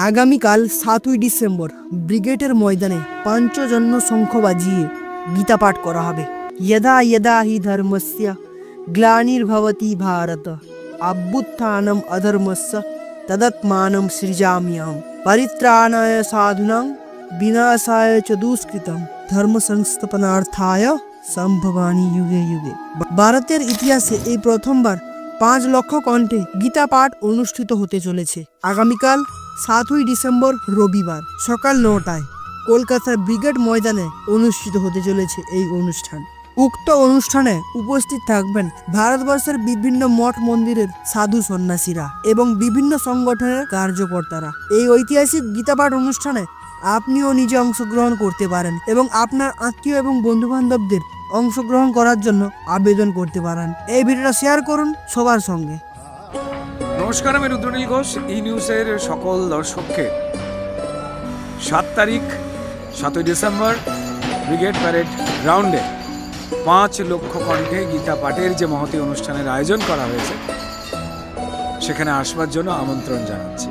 আগামীকাল 7ই ডিসেম্বর ব্রিগেডের ময়দানে পঞ্চজন্য শঙ্খ বাজিয়ে গীতা পাঠ করা হবে। यदा यदा हि धर्मस्य ग्लानिर्भवति भारत अभ्युत्थानम् अधर्मस्य तदात्मानं सृजाम्यहम् परित्राणाय साधूनां विनाशाय च दुष्कृतं धर्म संस्थापनार्थाय সম্ভবানী যুগে যুগে। ভারতের ইতিহাসে এই প্রথমবার 5 লক্ষ কণ্ঠে গীতা পাঠ অনুষ্ঠিত হতে চলেছে। আগামীকাল 7ই ডিসেম্বর রবিবার সকাল 9টায় কলকাতার ব্রিগেড ময়দানে অনুষ্ঠিত হতে চলেছে এই অনুষ্ঠান। উক্ত অনুষ্ঠানে উপস্থিত থাকবেন ভারতবর্ষের বিভিন্ন মঠ মন্দিরের সাধু সন্ন্যাসীরা এবং বিভিন্ন সংগঠনের কার্যকর্তারা। এই ঐতিহাসিক গীতা পাঠ অনুষ্ঠানে আপনিও নিজে অংশগ্রহণ করতে পারেন এবং আপনার আত্মীয় এবং বন্ধু বান্ধবদের অংশগ্রহণ করার জন্য আবেদন করতে পারেন। এই ভিডিওটা শেয়ার করুন সবার সঙ্গে। নমস্কার, আমি রুদ্রনীল ঘোষ। ই নিউজের সকল দর্শককে 7 তারিখ 7ই ডিসেম্বর ব্রিগেড প্যারেড গ্রাউন্ডে 5 লক্ষ কণ্ঠে গীতা পাঠের যে মহতী অনুষ্ঠানের আয়োজন করা হয়েছে সেখানে আসবার জন্য আমন্ত্রণ জানাচ্ছি।